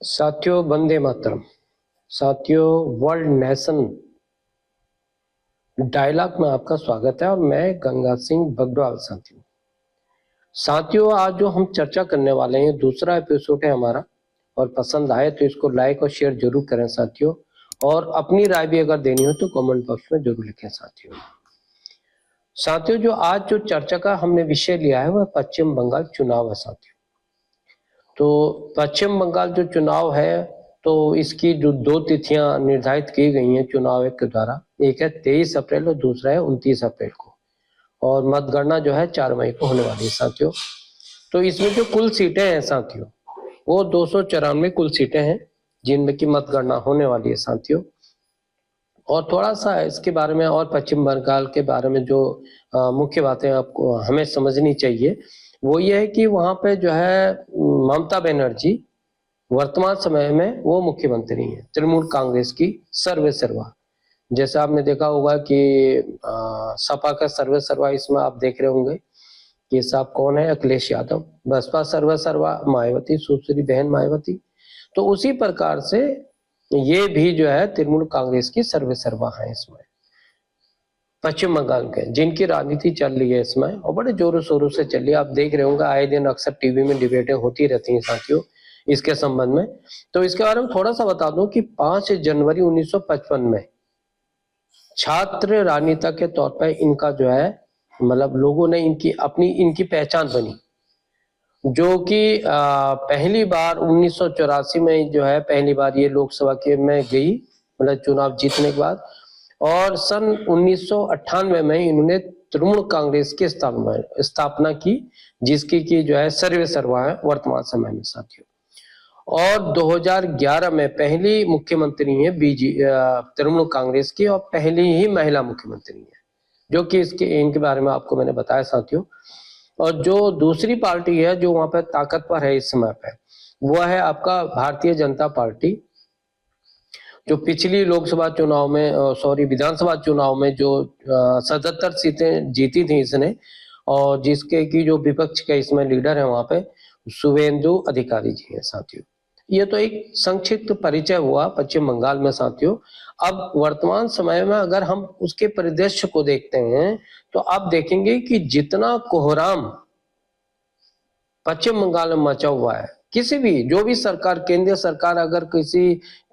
साथियों, वंदे मातरम। साथियों, world nation dialogue में आपका स्वागत है और मैं गंगा सिंह बगडवाल। साथियों, आज जो हम चर्चा करने वाले हैं दूसरा एपिसोड है हमारा, और पसंद आए तो इसको लाइक और शेयर जरूर करें साथियों, और अपनी राय भी अगर देनी हो तो कमेंट बॉक्स में जरूर लिखें साथियों, जो आज जो चर्चा का हमने विषय लिया है वह पश्चिम बंगाल चुनाव है साथियों। तो पश्चिम बंगाल जो चुनाव है, तो इसकी जो दो तिथियां निर्धारित की गई हैं चुनाव आयोग के द्वारा, एक है 23 अप्रैल और दूसरा है 29 अप्रैल को, और मतगणना जो है 4 मई को होने वाली है साथियों। तो इसमें जो कुल सीटें हैं साथियों, वो 294 कुल सीटें हैं जिनमें की मतगणना होने वाली है साथियों। और थोड़ा सा इसके बारे में और पश्चिम बंगाल के बारे में जो मुख्य बातें आपको हमें समझनी चाहिए वो ये है कि वहां पे जो है ममता बनर्जी वर्तमान समय में वो मुख्यमंत्री हैं तृणमूल कांग्रेस की सर्वे सर्वा। जैसे आपने देखा होगा कि सपा का सर्वे सर्वा इसमें आप देख रहे होंगे कि साहब कौन है, अखिलेश यादव। बसपा सर्वे सर्वा मायावती, सुश्री बहन मायावती। तो उसी प्रकार से ये भी जो है तृणमूल कांग्रेस की सर्वे सर्वा है इसमें पश्चिम बंगाल के, जिनकी राजनीति चल रही है इसमें और बड़े जोरों शोरों से चल रही है। आप देख रहे होंगे आए दिन अक्सर टीवी में डिबेटें होती रहती हैं साथियों इसके संबंध में। तो इसके बारे में थोड़ा सा बता दूं कि 5 जनवरी 1955 में छात्र राजनेता के तौर पर इनका जो है मतलब लोगों ने इनकी पहचान बनी, जो कि पहली बार 1984 में जो है पहली बार ये लोकसभा के में गई, मतलब चुनाव जीतने के बाद। और सन 1998 में इन्होंने तृणमूल कांग्रेस की स्थापना की, जिसकी की जो है सर्वे सर्वा है वर्तमान समय में साथियों। और 2011 में पहली मुख्यमंत्री है तृणमूल कांग्रेस की, और पहली ही महिला मुख्यमंत्री है, जो कि इनके बारे में आपको मैंने बताया साथियों। और जो दूसरी पार्टी है जो वहां पर ताकतवर है इस समय पे, वो है आपका भारतीय जनता पार्टी, जो पिछली लोकसभा चुनाव में विधानसभा चुनाव में जो 77 सीटें जीती थी इसने, और जिसके की जो विपक्ष के इसमें लीडर है वहां पे शुभेंदु अधिकारी जी हैं साथियों। ये तो एक संक्षिप्त परिचय हुआ पश्चिम बंगाल में साथियों। अब वर्तमान समय में अगर हम उसके परिदृश्य को देखते हैं तो आप देखेंगे कि जितना कोहराम पश्चिम बंगाल में मचा हुआ है, किसी भी जो भी सरकार, केंद्रीय सरकार अगर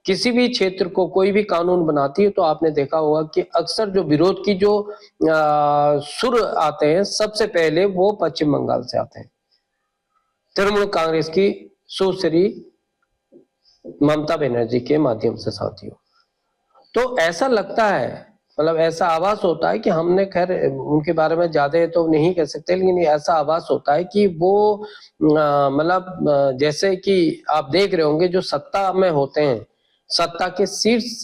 किसी भी क्षेत्र को कोई भी कानून बनाती है तो आपने देखा होगा कि अक्सर जो विरोध की जो सुर आते हैं सबसे पहले वो पश्चिम बंगाल से आते हैं, तृणमूल कांग्रेस की सुश्री ममता बनर्जी के माध्यम से साथियों। तो ऐसा लगता है, मतलब ऐसा आभास होता है कि हमने खैर उनके बारे में ज्यादा तो नहीं कह सकते, लेकिन ऐसा आभास होता है कि वो मतलब जैसे कि आप देख रहे होंगे जो सत्ता में होते हैं, सत्ता के शीर्ष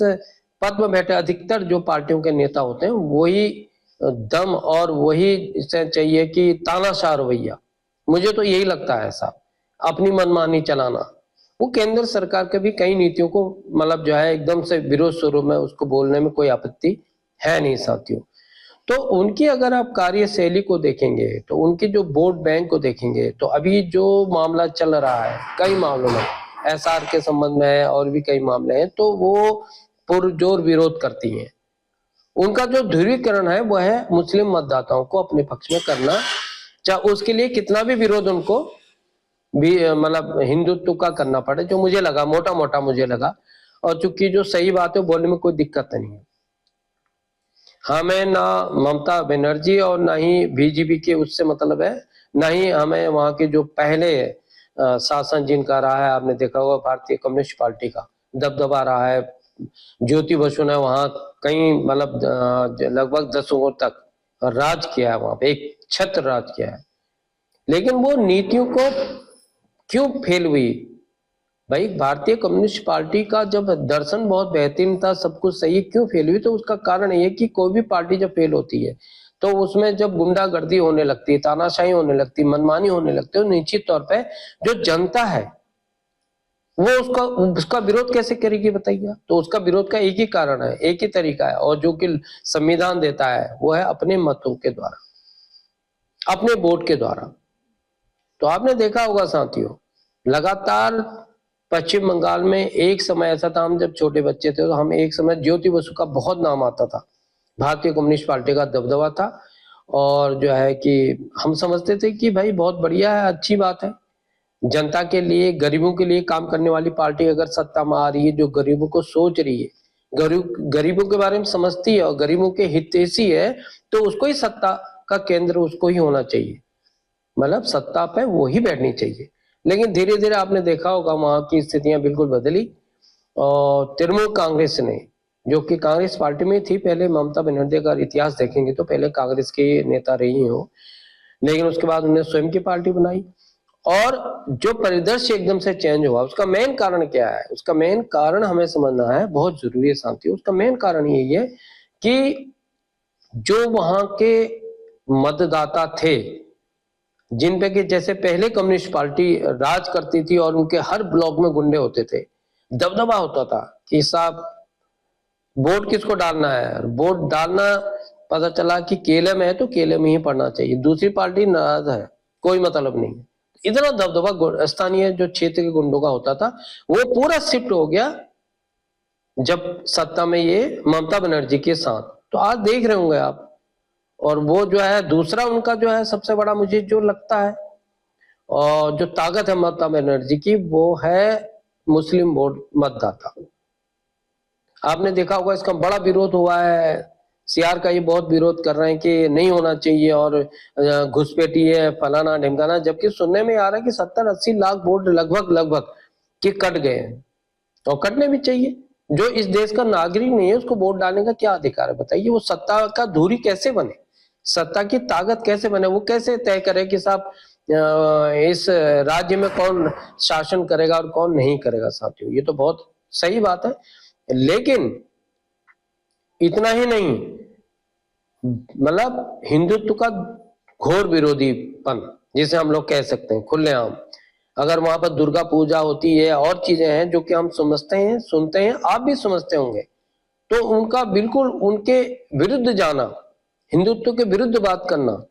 पद में बैठे अधिकतर जो पार्टियों के नेता होते हैं वही दम और वही इसे चाहिए कि तानाशाह रवैया। मुझे तो यही लगता है ऐसा, अपनी मनमानी चलाना। वो केंद्र सरकार के भी कई नीतियों को मतलब जो है एकदम से विरोध स्वरूप में उसको बोलने में कोई आपत्ति है नहीं साथियों। तो उनकी अगर आप कार्यशैली को देखेंगे तो उनके जो वोट बैंक को देखेंगे तो अभी जो मामला चल रहा है कई मामलों में एसआर के संबंध में है और भी कई मामले हैं, तो वो पुरजोर विरोध करती हैं। उनका जो ध्रुवीकरण है वह है मुस्लिम मतदाताओं को अपने पक्ष में करना, चाहे उसके लिए कितना भी विरोध उनको भी मतलब हिंदुत्व का करना पड़े, जो मुझे लगा मोटा मोटा मुझे लगा। और चूंकि जो सही बात है बोलने में कोई दिक्कत नहीं है। हमें ना ममता बनर्जी और ना ही बीजेपी के उससे मतलब है, ना ही हमें वहां के जो पहले शासन जिनका रहा है, आपने देखा होगा भारतीय कम्युनिस्ट पार्टी का दबदबा रहा है। ज्योति बसु ने वहां कई मतलब लगभग 10 वर्ष तक राज किया है, वहां पे एक छत्र राज किया है। लेकिन वो नीतियों को क्यों फेल हुई भाई? भारतीय कम्युनिस्ट पार्टी का जब दर्शन बहुत बेहतरीन था, सब कुछ सही, क्यों फेल हुई? तो उसका कारण ये कि कोई भी पार्टी जब फेल होती है तो उसमें जब गुंडागर्दी होने लगती है, तानाशाही होने लगती है, मनमानी होने लगती है, निश्चित तौर पे जो जनता है वो उसका विरोध कैसे करेगी बताइए? तो उसका विरोध का एक ही कारण है, एक ही तरीका है, और जो कि संविधान देता है वो है अपने मतों के द्वारा, अपने वोट के द्वारा। तो आपने देखा होगा साथियों, लगातार पश्चिम बंगाल में एक समय ऐसा था, हम जब छोटे बच्चे थे तो हम एक समय ज्योति बसु का बहुत नाम आता था, भारतीय कम्युनिस्ट पार्टी का दबदबा था, और जो है कि हम समझते थे कि भाई बहुत बढ़िया है, अच्छी बात है, जनता के लिए, गरीबों के लिए काम करने वाली पार्टी अगर सत्ता में आ रही है, जो गरीबों को सोच रही है, गरीबों के बारे में समझती है और गरीबों के हितैषी है, तो उसको ही सत्ता का केंद्र उसको ही होना चाहिए, मतलब सत्ता पे वो ही बैठनी चाहिए। लेकिन धीरे धीरे आपने देखा होगा वहां की स्थितियां बिल्कुल बदली, और तृणमूल कांग्रेस ने, जो कि कांग्रेस पार्टी में थी पहले, ममता बनर्जी का इतिहास देखेंगे तो पहले कांग्रेस के नेता रही हो, लेकिन उसके बाद उन्होंने स्वयं की पार्टी बनाई, और जो परिदृश्य एकदम से चेंज हुआ, उसका मेन कारण क्या है? उसका मेन कारण हमें समझना है, बहुत जरूरी है साथियों। उसका मेन कारण यही है कि जो वहां के मतदाता थे, जिन पे कि जैसे पहले कम्युनिस्ट पार्टी राज करती थी और उनके हर ब्लॉक में गुंडे होते थे, दबदबा होता था कि साहब वोट किसको डालना है, वोट डालना, पता चला कि केले में है तो केले में ही पड़ना चाहिए, दूसरी पार्टी नाराज है, कोई मतलब नहीं है। इतना दबदबा स्थानीय जो क्षेत्र के गुंडों का होता था, वो पूरा शिफ्ट हो गया जब सत्ता में ये ममता बनर्जी के साथ। तो आज देख रहे होंगे आप, और वो जो है दूसरा उनका जो है सबसे बड़ा मुझे जो लगता है और जो ताकत है ममता बनर्जी की, वो है मुस्लिम वोट मतदाता। आपने देखा होगा इसका बड़ा विरोध हुआ है, सीआर का ये बहुत विरोध कर रहे हैं कि नहीं होना चाहिए और घुसपैठी है, फलाना ढिमकाना, जबकि सुनने में आ रहा है कि 70-80 लाख वोट लगभग के कट गए हैं, और कटने भी चाहिए। जो इस देश का नागरिक नहीं है उसको वोट डालने का क्या अधिकार है बताइए? वो सत्ता का धुरी कैसे बने, सत्ता की ताकत कैसे बने, वो कैसे तय करे कि साहब इस राज्य में कौन शासन करेगा और कौन नहीं करेगा? साथियों, ये तो बहुत सही बात है, लेकिन इतना ही नहीं, मतलब हिंदुत्व का घोर विरोधीपन जिसे हम लोग कह सकते हैं खुलेआम, अगर वहां पर दुर्गा पूजा होती है और चीजें हैं जो कि हम समझते हैं, सुनते हैं, आप भी समझते होंगे, तो उनका बिल्कुल उनके विरुद्ध जाना, हिंदुत्व के विरुद्ध बात करना,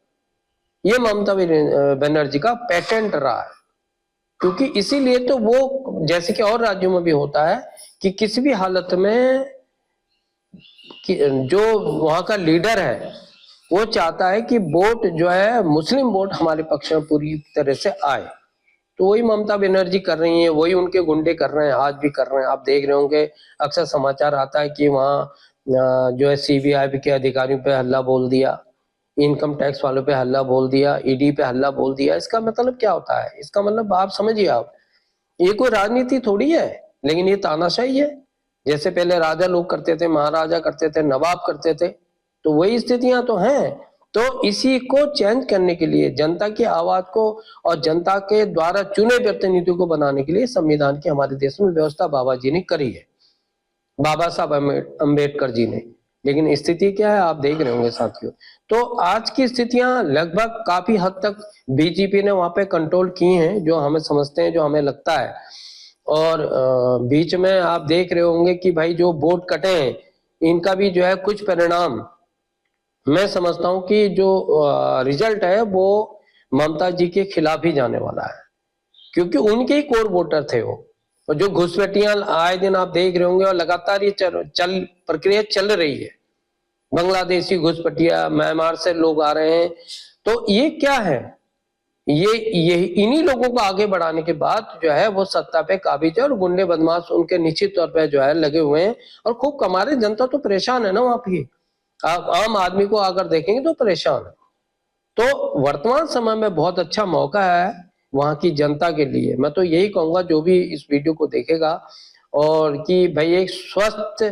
ये ममता बनर्जी का पैटेंट रहा है। क्योंकि इसीलिए तो वो, जैसे कि और राज्यों में भी होता है कि किसी भी हालत में जो वहां का लीडर है वो चाहता है कि वोट जो है, मुस्लिम वोट हमारे पक्ष में पूरी तरह से आए। तो वही ममता बनर्जी कर रही है, वही उनके गुंडे कर रहे हैं, आज भी कर रहे हैं। आप देख रहे होंगे अक्सर समाचार आता है कि वहाँ जो है सीबीआई के अधिकारियों पे हल्ला बोल दिया, इनकम टैक्स वालों पे हल्ला बोल दिया, ईडी पे हल्ला बोल दिया। इसका मतलब क्या होता है? इसका मतलब आप समझिए, आप, ये कोई राजनीति थोड़ी है, लेकिन ये तानाशाही है। जैसे पहले राजा लोग करते थे, महाराजा करते थे, नवाब करते थे, तो वही स्थितियां तो हैं। तो इसी को चेंज करने के लिए, जनता की आवाज को और जनता के द्वारा चुने प्रतिनिधियों को बनाने के लिए संविधान की हमारे देश में व्यवस्था बाबा जी ने करी है, बाबा साहब अम्बेडकर जी ने। लेकिन स्थिति क्या है आप देख रहे होंगे साथियों। तो आज की स्थितियां लगभग काफी हद तक बीजेपी ने वहां पे कंट्रोल की हैं, जो हमें समझते हैं, जो हमें लगता है। और बीच में आप देख रहे होंगे कि भाई जो वोट कटे हैं, इनका भी जो है कुछ परिणाम, मैं समझता हूं कि जो रिजल्ट है वो ममता जी के खिलाफ ही जाने वाला है, क्योंकि उनके ही कोर वोटर थे वो। और जो घुसपैठियां आए दिन आप देख रहे होंगे, और लगातार ये प्रक्रिया चल रही है, बांग्लादेशी घुसपैठिया, म्यांमार से लोग आ रहे हैं, तो ये क्या है? ये इन्हीं लोगों को आगे बढ़ाने के बाद जो है वो सत्ता पे काबिज है, और गुंडे बदमाश उनके निश्चित तौर पे जो है लगे हुए हैं और खूब कमा रहे। जनता तो परेशान है ना वहां की, आप आम आदमी को अगर देखेंगे तो परेशान है। तो वर्तमान समय में बहुत अच्छा मौका है वहां की जनता के लिए। मैं तो यही कहूंगा जो भी इस वीडियो को देखेगा, और कि भाई एक स्वस्थ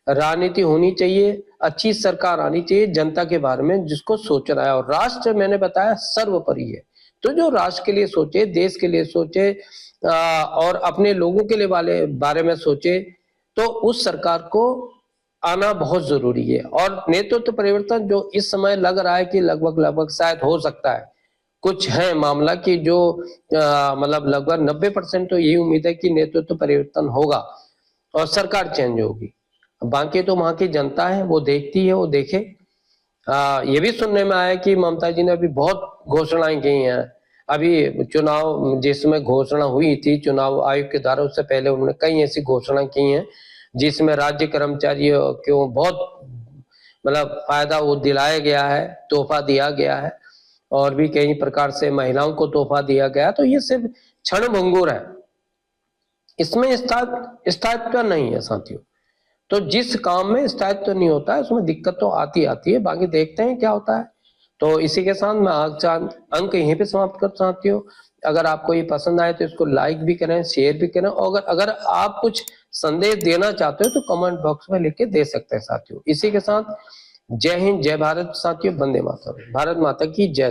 राजनीति होनी चाहिए, अच्छी सरकार आनी चाहिए जनता के बारे में जिसको सोच रहा है। और राष्ट्र, मैंने बताया, सर्वोपरि है। तो जो राष्ट्र के लिए सोचे, देश के लिए सोचे, और अपने लोगों के लिए बारे में सोचे, तो उस सरकार को आना बहुत जरूरी है। और नेतृत्व परिवर्तन जो इस समय लग रहा है कि लगभग शायद हो सकता है, कुछ है मामला कि जो मतलब लगभग 90% तो यही उम्मीद है कि नेतृत्व परिवर्तन होगा और सरकार चेंज होगी। बाकी तो वहां की जनता है, वो देखती है, वो देखे। ये भी सुनने में आया कि ममता जी ने अभी बहुत घोषणाएं की हैं, अभी चुनाव जिसमें घोषणा हुई थी चुनाव आयोग के द्वारा, उससे पहले उन्होंने कई ऐसी घोषणा की हैं जिसमें राज्य कर्मचारियों को बहुत मतलब फायदा वो दिलाया गया है, तोहफा दिया गया है, और भी कई प्रकार से महिलाओं को तोहफा दिया गया। तो ये सिर्फ क्षणभंगुर है, इसमें स्थायित्व नहीं है साथियों। तो जिस काम में स्थायित्व नहीं होता है उसमें दिक्कत तो आती है, बाकी देखते हैं क्या होता है। तो इसी के साथ मैं आज अंक यहीं पे समाप्त करता हूं साथियों। अगर आपको ये पसंद आए तो इसको लाइक भी करें, शेयर भी करें, और अगर आप कुछ संदेश देना चाहते हो तो कमेंट बॉक्स में लिख के दे सकते हैं साथियों। इसी के साथ जय हिंद, जय भारत साथियों, वंदे मातरम, भारत माता की जय।